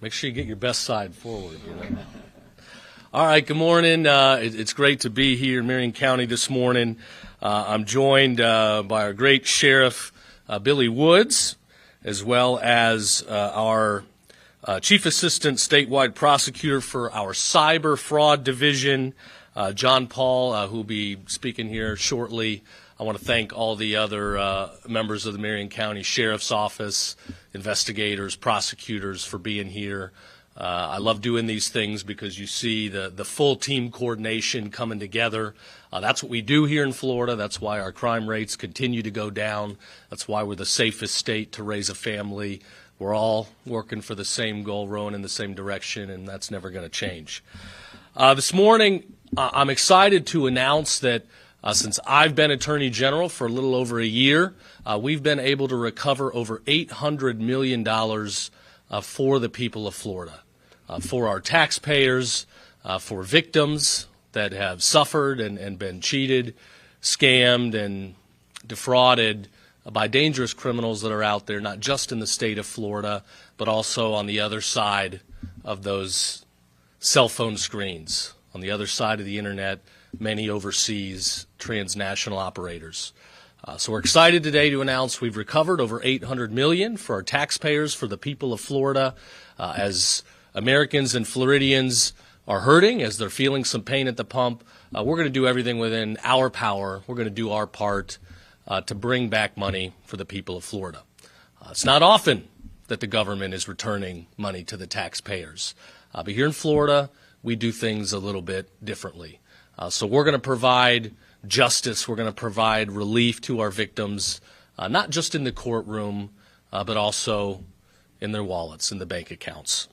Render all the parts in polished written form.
Make sure you get your best side forward. All right, good morning. It's great to be here in Marion County this morning. I'm joined by our great Sheriff Billy Woods, as well as our Chief Assistant Statewide Prosecutor for our Cyber Fraud Division, John Paul, who will be speaking here shortly. I want to thank all the other members of the Marion County Sheriff's Office, investigators, prosecutors for being here. I love doing these things because you see the full team coordination coming together. That's what we do here in Florida. That's why our crime rates continue to go down. That's why we're the safest state to raise a family. We're all working for the same goal, rowing in the same direction, and that's never going to change. This morning, I'm excited to announce that since I've been Attorney General for a little over a year, we've been able to recover over $800 million for the people of Florida, for our taxpayers, for victims that have suffered and been cheated, scammed, and defrauded by dangerous criminals that are out there, not just in the state of Florida, but also on the other side of those cell phone screens, on the other side of the internet, many overseas transnational operators. So we're excited today to announce we've recovered over $800 million for our taxpayers, for the people of Florida, as Americans and Floridians are hurting, as they're feeling some pain at the pump. We're going to do everything within our power. We're going to do our part to bring back money for the people of Florida. It's not often that the government is returning money to the taxpayers. But here in Florida, we do things a little bit differently. So we're going to provide justice. We're going to provide relief to our victims, not just in the courtroom, but also in their wallets, in the bank accounts.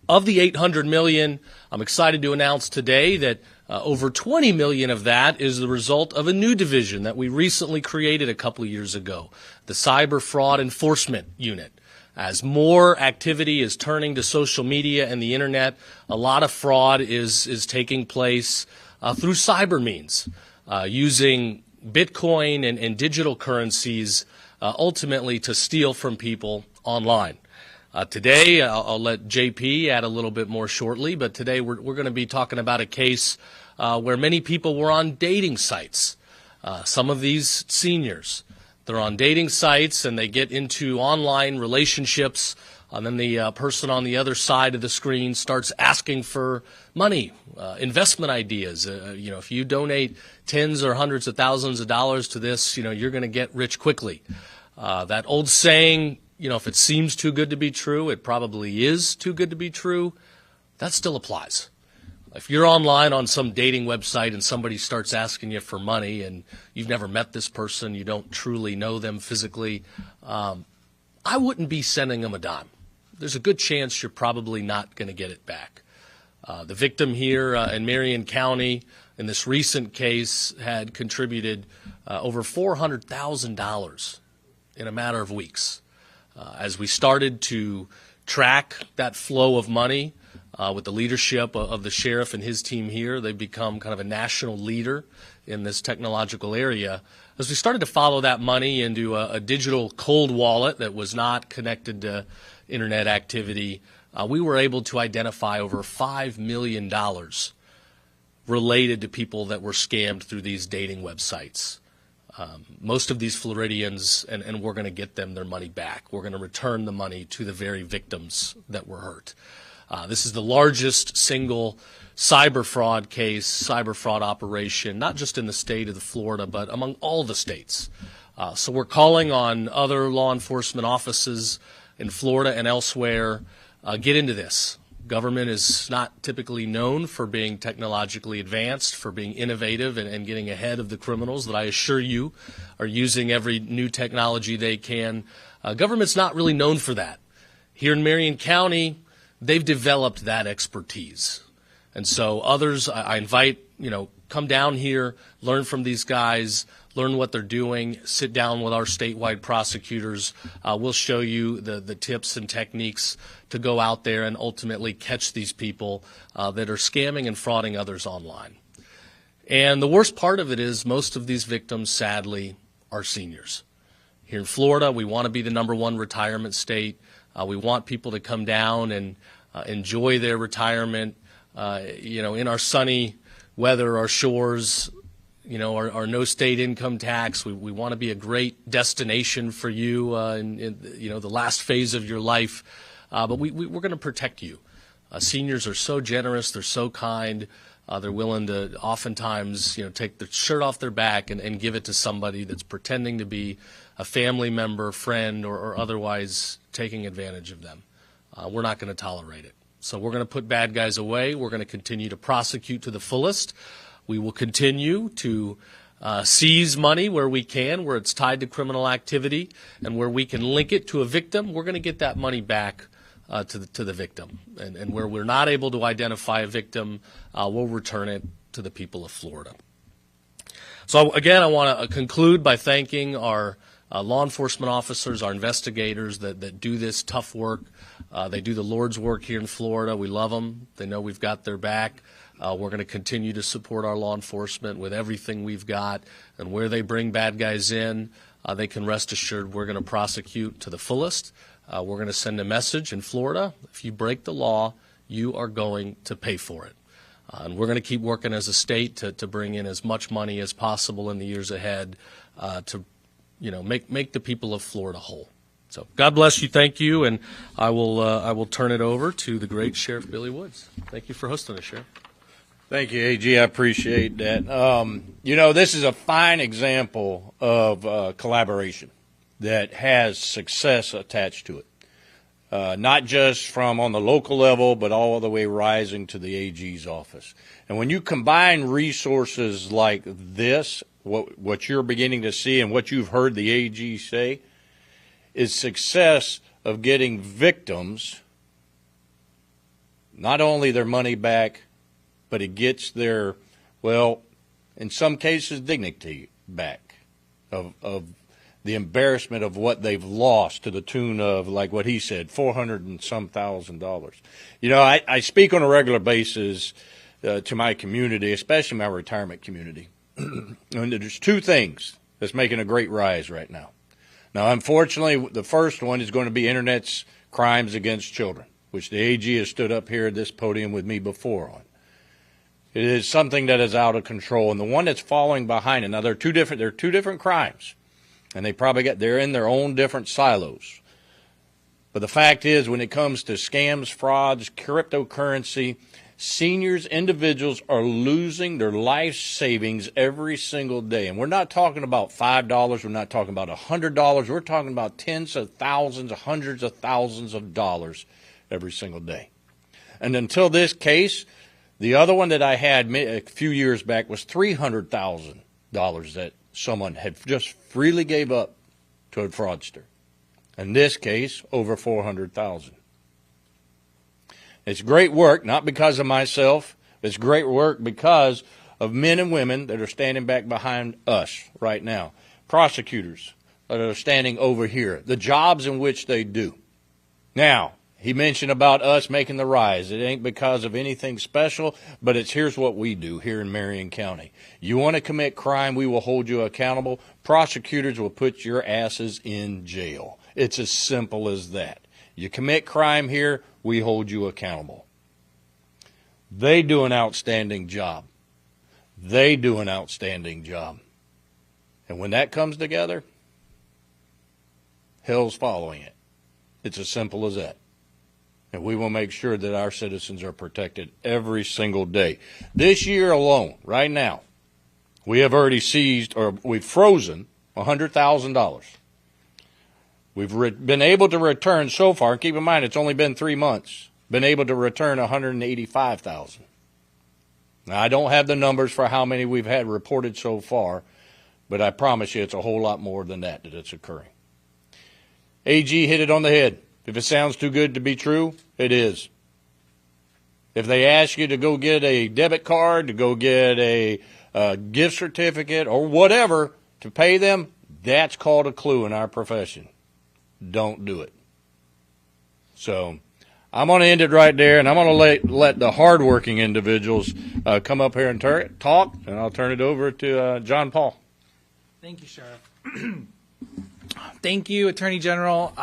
Of the $800 million, I'm excited to announce today that over $20 million of that is the result of a new division that we recently created a couple of years ago, the Cyber Fraud Enforcement Unit. As more activity is turning to social media and the internet, a lot of fraud is taking place through cyber means, using Bitcoin and digital currencies ultimately to steal from people online. Today, I'll let JP add a little bit more shortly, but today we're going to be talking about a case where many people were on dating sites. Some of these seniors, they're on dating sites and they get into online relationships, and then the person on the other side of the screen starts asking for money, investment ideas. If you donate tens or hundreds of thousands of dollars to this, you're going to get rich quickly. That old saying, if it seems too good to be true, it probably is too good to be true. That still applies. If you're online on some dating website and somebody starts asking you for money and you've never met this person, you don't truly know them physically, I wouldn't be sending them a dime. There's a good chance you're probably not going to get it back. The victim here in Marion County in this recent case had contributed over $400,000 in a matter of weeks. As we started to track that flow of money, with the leadership of the sheriff and his team here, they've become kind of a national leader in this technological area. As we started to follow that money into a digital cold wallet that was not connected to internet activity, we were able to identify over $5 million related to people that were scammed through these dating websites. Most of these Floridians, and we're going to get them their money back. We're going to return the money to the very victims that were hurt. This is the largest single cyber fraud case, cyber fraud operation, not just in the state of Florida, but among all the states. So we're calling on other law enforcement offices in Florida and elsewhere, get into this. Government is not typically known for being technologically advanced, for being innovative and getting ahead of the criminals that I assure you are using every new technology they can. Government's not really known for that. Here in Marion County, they've developed that expertise. And so others, I invite, come down here, learn from these guys, learn what they're doing, sit down with our statewide prosecutors. We'll show you the tips and techniques to go out there and ultimately catch these people that are scamming and frauding others online. And the worst part of it is most of these victims, sadly, are seniors. Here in Florida, we want to be the #1 retirement state. We want people to come down and enjoy their retirement, in our sunny weather, our shores, our no state income tax. We want to be a great destination for you in the last phase of your life. But we're going to protect you. Seniors are so generous. They're so kind. They're willing to oftentimes, take the shirt off their back and give it to somebody that's pretending to be a family member, friend, or otherwise taking advantage of them. We're not going to tolerate it. So we're going to put bad guys away. We're going to continue to prosecute to the fullest. We will continue to seize money where we can, where it's tied to criminal activity, and where we can link it to a victim. We're going to get that money back to the victim. And where we're not able to identify a victim, we'll return it to the people of Florida. So again, I want to conclude by thanking our law enforcement officers, our investigators that do this tough work. They do the Lord's work here in Florida. We love them. They know we've got their back. We're going to continue to support our law enforcement with everything we've got. And where they bring bad guys in, they can rest assured we're going to prosecute to the fullest. We're going to send a message in Florida. If you break the law, you are going to pay for it. And we're going to keep working as a state to bring in as much money as possible in the years ahead to make the people of Florida whole. So God bless you. Thank you. And I will turn it over to the great Sheriff Billy Woods. Thank you for hosting us, Sheriff. Thank you, AG. I appreciate that. This is a fine example of collaboration that has success attached to it. Not just from on the local level, but all the way rising to the AG's office. And when you combine resources like this, what you're beginning to see and what you've heard the AG say, is success of getting victims not only their money back, but it gets their, in some cases, dignity back of the embarrassment of what they've lost to the tune of, like what he said, $400 and some $1,000. I speak on a regular basis to my community, especially my retirement community. And there's two things that's making a great rise right now. Now, unfortunately, the first one is going to be Internet's crimes against children, which the AG has stood up here at this podium with me before on. It is something that is out of control, and the one that's falling behind it. Now, they're two different crimes, and they're in their own different silos. But the fact is, when it comes to scams, frauds, cryptocurrency, seniors, individuals are losing their life savings every single day. And we're not talking about $5. We're not talking about $100. We're talking about tens of thousands, hundreds of thousands of dollars every single day. And until this case, the other one that I had a few years back was $300,000 that someone had just freely gave up to a fraudster. In this case, over $400,000. It's great work, not because of myself. It's great work because of men and women that are standing back behind us right now. Prosecutors that are standing over here. The jobs in which they do. Now, he mentioned about us making the rise. It ain't because of anything special, but here's what we do here in Marion County. You want to commit crime, we will hold you accountable. Prosecutors will put your asses in jail. It's as simple as that. You commit crime here, we hold you accountable. They do an outstanding job. They do an outstanding job. And when that comes together, hell's following it. It's as simple as that. And we will make sure that our citizens are protected every single day. This year alone, right now, we have already seized, or we've frozen, $100,000. We've been able to return so far, and keep in mind it's only been 3 months, been able to return $185,000. Now, I don't have the numbers for how many we've had reported so far, but I promise you it's a whole lot more than that it's occurring. AG hit it on the head. If it sounds too good to be true, it is. If they ask you to go get a debit card, to go get a gift certificate, or whatever to pay them, that's called a clue in our profession. Don't do it. So I'm going to end it right there, and I'm going to let the hardworking individuals come up here and talk, and I'll turn it over to John Paul. Thank you, Sheriff. Thank you, Attorney General.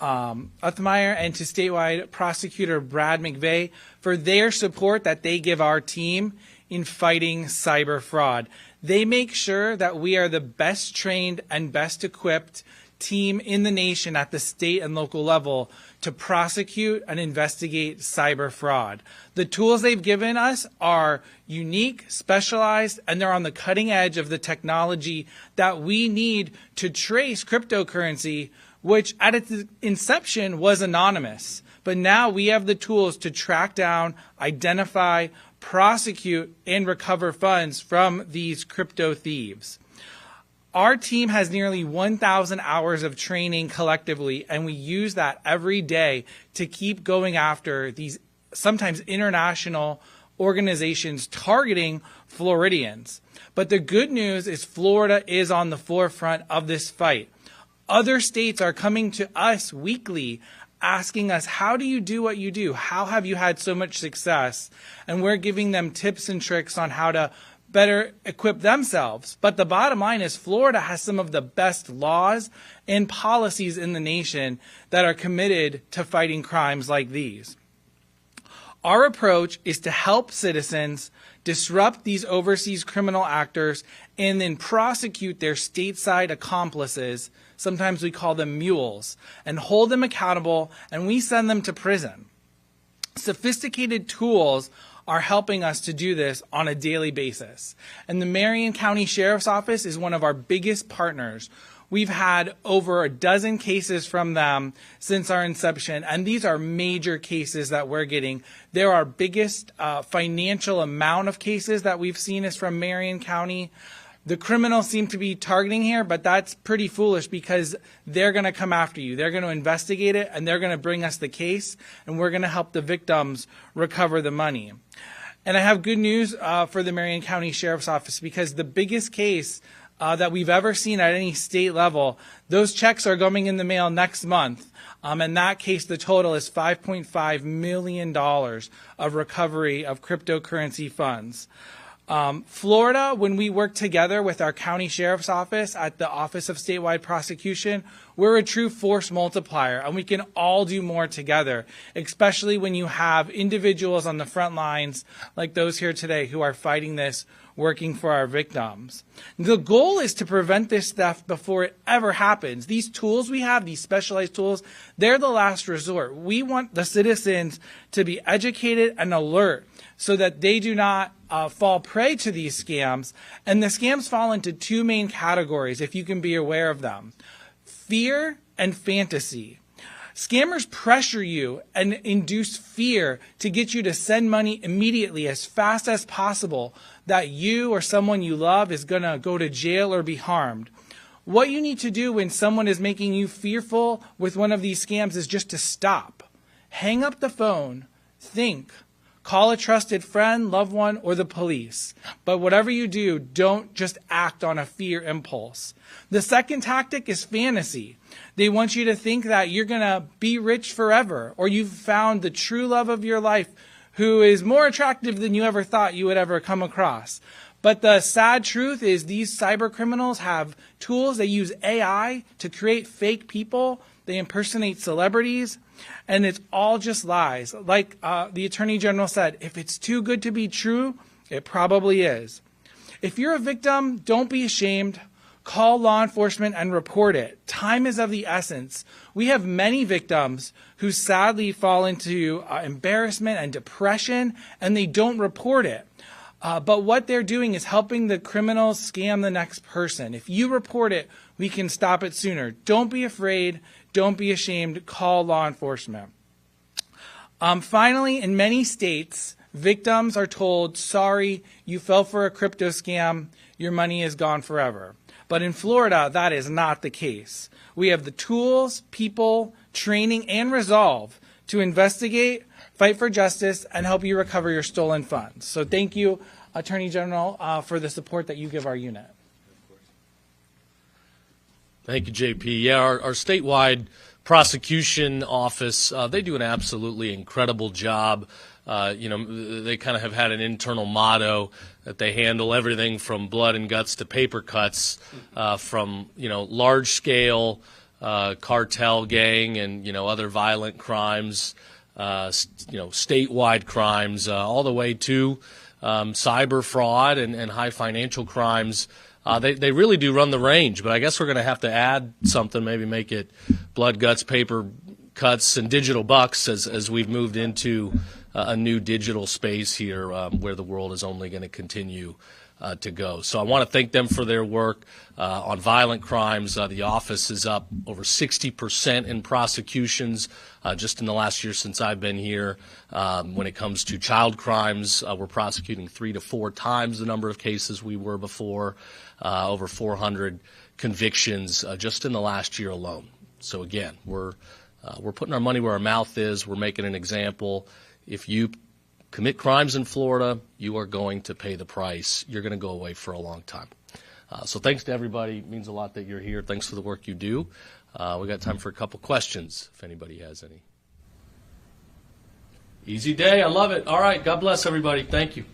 Uthmeier and to statewide prosecutor Brad McVeigh for their support that they give our team in fighting cyber fraud. They make sure that we are the best trained and best equipped team in the nation at the state and local level to prosecute and investigate cyber fraud. The tools they've given us are unique, specialized, and they're on the cutting edge of the technology that we need to trace cryptocurrency, which at its inception was anonymous. But now we have the tools to track down, identify, prosecute, and recover funds from these crypto thieves. Our team has nearly 1,000 hours of training collectively, and we use that every day to keep going after these sometimes international organizations targeting Floridians. But the good news is Florida is on the forefront of this fight. Other states are coming to us weekly asking us, how do you do what you do? How have you had so much success? And we're giving them tips and tricks on how to better equip themselves. But the bottom line is Florida has some of the best laws and policies in the nation that are committed to fighting crimes like these. Our approach is to help citizens disrupt these overseas criminal actors and then prosecute their stateside accomplices, sometimes we call them mules, and hold them accountable, and we send them to prison. Sophisticated tools are helping us to do this on a daily basis. And the Marion County Sheriff's Office is one of our biggest partners. We've had over a dozen cases from them since our inception, and these are major cases that we're getting. They're our biggest financial amount of cases that we've seen is from Marion County. The criminals seem to be targeting here, but that's pretty foolish because they're going to come after you. They're going to investigate it, and they're going to bring us the case, and we're going to help the victims recover the money. And I have good news for the Marion County Sheriff's Office because the biggest case that we've ever seen at any state level, those checks are going in the mail next month. In that case, the total is $5.5 million of recovery of cryptocurrency funds. Florida, when we work together with our county sheriff's office at the Office of Statewide Prosecution, we're a true force multiplier, and we can all do more together, especially when you have individuals on the front lines like those here today who are fighting this, working for our victims. The goal is to prevent this theft before it ever happens. These tools we have, these specialized tools, they're the last resort. We want the citizens to be educated and alert so that they do not fall prey to these scams. And the scams fall into two main categories, if you can be aware of them: fear and fantasy. Scammers pressure you and induce fear to get you to send money immediately as fast as possible that you or someone you love is going to go to jail or be harmed. What you need to do when someone is making you fearful with one of these scams is just to stop. Hang up the phone, think, call a trusted friend, loved one, or the police. But whatever you do, don't just act on a fear impulse. The second tactic is fantasy. They want you to think that you're going to be rich forever, or you've found the true love of your life who is more attractive than you ever thought you would ever come across. But the sad truth is these cyber criminals have tools. They use AI to create fake people. They impersonate celebrities, and it's all just lies. Like the Attorney General said, if it's too good to be true, it probably is. If you're a victim, don't be ashamed. Call law enforcement and report it. Time is of the essence. We have many victims who sadly fall into embarrassment and depression, and they don't report it. But what they're doing is helping the criminals scam the next person. If you report it, we can stop it sooner. Don't be afraid. Don't be ashamed. Call law enforcement. Finally, in many states, victims are told, sorry, you fell for a crypto scam. Your money is gone forever. But in Florida, that is not the case. We have the tools, people, training, and resolve to investigate, fight for justice, and help you recover your stolen funds. So thank you, Attorney General, for the support that you give our unit. Thank you, JP. Yeah, our statewide prosecution office, they do an absolutely incredible job. They kind of have had an internal motto that they handle everything from blood and guts to paper cuts, from large scale cartel gang and, other violent crimes, statewide crimes, all the way to cyber fraud and high financial crimes. They really do run the range, but I guess we're going to have to add something, maybe make it blood, guts, paper cuts, and digital bucks as we've moved into a new digital space here where the world is only going to continue to go. So I want to thank them for their work on violent crimes. The office is up over 60% in prosecutions just in the last year since I've been here. When it comes to child crimes, we're prosecuting 3 to 4 times the number of cases we were before, over 400 convictions just in the last year alone. So again, we're putting our money where our mouth is. We're making an example. If you commit crimes in Florida, you are going to pay the price. You're going to go away for a long time. So thanks to everybody. It means a lot that you're here. Thanks for the work you do. We got time for a couple questions, if anybody has any. Easy day. I love it. All right. God bless everybody. Thank you.